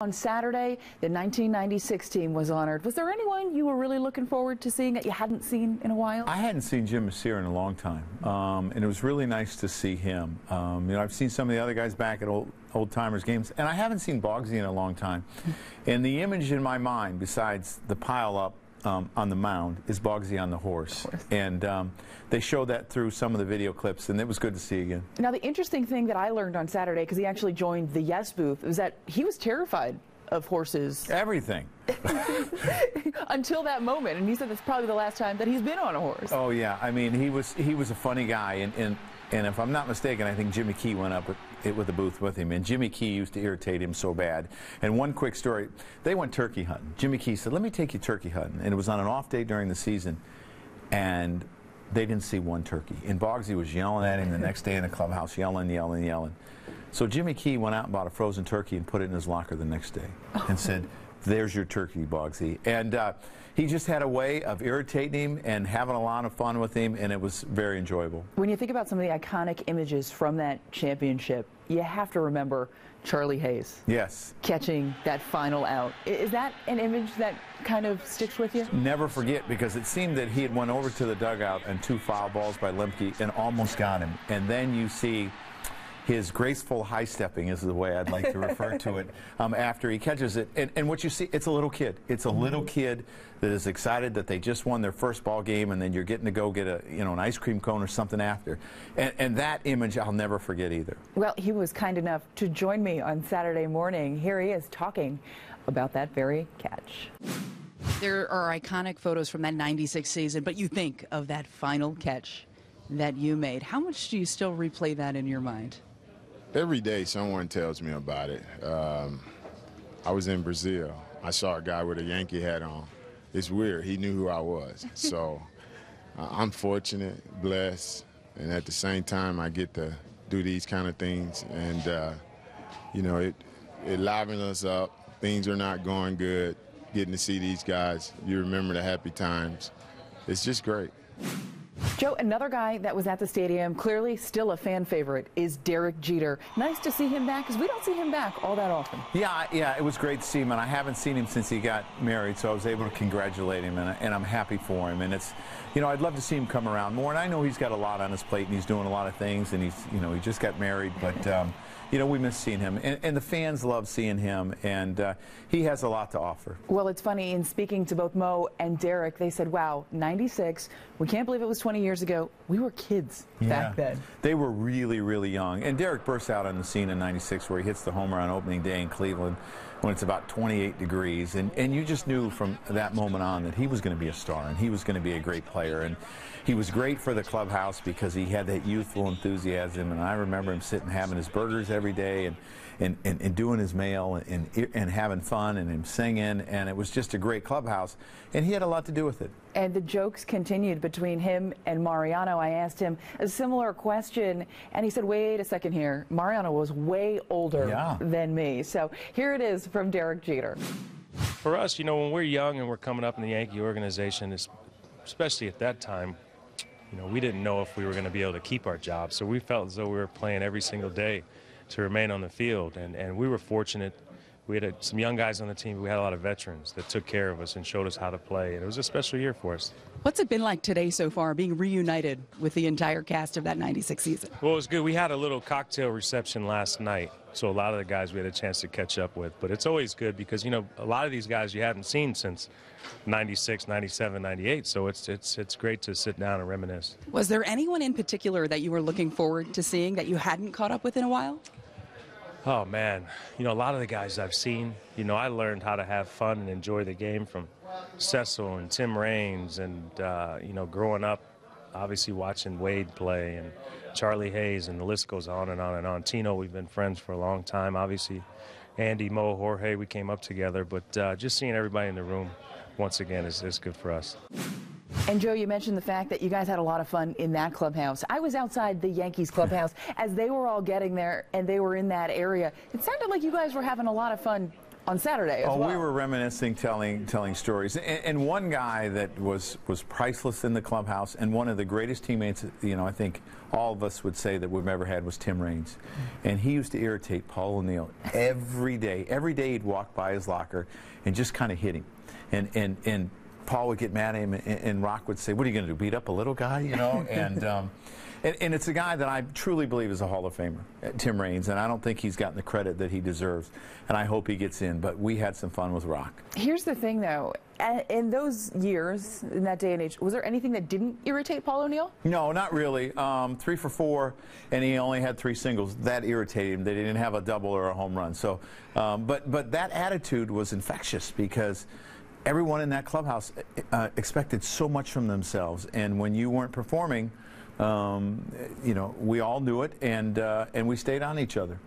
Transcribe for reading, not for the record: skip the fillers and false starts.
On Saturday, the 1996 team was honored. Was there anyone you were really looking forward to seeing that you hadn't seen in a while? I hadn't seen Jim Messier in a long time, and it was really nice to see him. I've seen some of the other guys back at old timers games, and I haven't seen Bogsy in a long time. And the image in my mind, besides the pile up on the mound, is Bogsy on the horse. And they showed that through some of the video clips, and it was good to see again. Now, the interesting thing that I learned on Saturday, because he actually joined the Yes booth, was that he was terrified of horses. Everything. Until that moment, and he said that's probably the last time that he's been on a horse. Oh yeah, I mean he was a funny guy, and if I'm not mistaken, I think Jimmy Key went up with the booth with him, and Jimmy Key used to irritate him so bad. And one quick story, they went turkey hunting. Jimmy Key said, "Let me take you turkey hunting," and it was on an off day during the season, and they didn't see one turkey. And Bogsy was yelling at him the next day in the clubhouse, yelling. So Jimmy Key went out and bought a frozen turkey and put it in his locker the next day and said, "There's your turkey, Bogsy." And he just had a way of irritating him and having a lot of fun with him, and it was very enjoyable. When you think about some of the iconic images from that championship, you have to remember Charlie Hayes. Yes. Catching that final out. Is that an image that kind of sticks with you? Never forget, because it seemed that he had went over to the dugout and two foul balls by Lemke and almost got him. And then you see his graceful high stepping, is the way I'd like to refer to it, after he catches it. And what you see, it's a little kid. It's a little kid that is excited that they just won their first ball game, and then you're getting to go get an ice cream cone or something after. And that image I'll never forget either. Well, he was kind enough to join me on Saturday morning. Here he is talking about that very catch. There are iconic photos from that '96 season, but you think of that final catch that you made. How much do you still replay that in your mind? Every day someone tells me about it. I was in Brazil. I saw a guy with a Yankee hat on. It's weird. He knew who I was. So I'm fortunate, blessed, and at the same time I get to do these kind of things. And, it livens us up. Things are not going good. Getting to see these guys, you remember the happy times. It's just great. Joe, another guy that was at the stadium, clearly still a fan favorite, is Derek Jeter. Nice to see him back, because we don't see him back all that often. Yeah, it was great to see him, and I haven't seen him since he got married, so I was able to congratulate him, and I'm happy for him. And it's, I'd love to see him come around more, and I know he's got a lot on his plate, and he's doing a lot of things, and he's, he just got married, but, we miss seeing him, and the fans love seeing him, and he has a lot to offer. Well, it's funny, in speaking to both Mo and Derek, they said, wow, '96, we can't believe it was 20 years ago. We were kids back then. They were really, really young. And Derek bursts out on the scene in '96 where he hits the homer on opening day in Cleveland when it's about 28 degrees. And you just knew from that moment on that he was going to be a star and he was going to be a great player. And he was great for the clubhouse because he had that youthful enthusiasm. And I remember him sitting having his burgers every day and doing his mail and having fun and him singing. And it was just a great clubhouse. And he had a lot to do with it. And the jokes continued between him and Mariano. I asked him a similar question, and he said, wait a second here. Mariano was way older than me. So here it is from Derek Jeter. For us, when we're young and we're coming up in the Yankee organization, especially at that time, we didn't know if we were going to be able to keep our job. So we felt as though we were playing every single day to remain on the field. And we were fortunate. We had some young guys on the team. We had a lot of veterans that took care of us and showed us how to play. And it was a special year for us. What's it been like today so far, being reunited with the entire cast of that '96 season? Well, it was good. We had a little cocktail reception last night, so a lot of the guys we had a chance to catch up with. But it's always good because, a lot of these guys you hadn't seen since '96, '97, '98. So it's great to sit down and reminisce. Was there anyone in particular that you were looking forward to seeing that you hadn't caught up with in a while? Oh, man. A lot of the guys I've seen, I learned how to have fun and enjoy the game from Cecil and Tim Raines and, growing up, obviously watching Wade play and Charlie Hayes, and the list goes on and on and on. Tino, we've been friends for a long time. Obviously, Andy, Mo, Jorge, we came up together. But just seeing everybody in the room, once again, is good for us. And, Joe, you mentioned the fact that you guys had a lot of fun in that clubhouse. I was outside the Yankees clubhouse as they were all getting there and they were in that area. It sounded like you guys were having a lot of fun on Saturday as well. We were reminiscing, telling stories. And one guy that was priceless in the clubhouse and one of the greatest teammates, I think all of us would say that we've ever had was Tim Raines. And he used to irritate Paul O'Neill every day. Every day he'd walk by his locker and just kind of hit him. And Paul would get mad at him, and Rock would say, "What are you going to do, beat up a little guy?" And it's a guy that I truly believe is a Hall of Famer, Tim Raines, and I don't think he's gotten the credit that he deserves, and I hope he gets in, but we had some fun with Rock. Here's the thing, though. In those years, in that day and age, was there anything that didn't irritate Paul O'Neill? No, not really. 3 for 4, and he only had 3 singles. That irritated him. They didn't have a double or a home run. So, but that attitude was infectious because everyone in that clubhouse expected so much from themselves, and when you weren't performing, we all knew it, and we stayed on each other.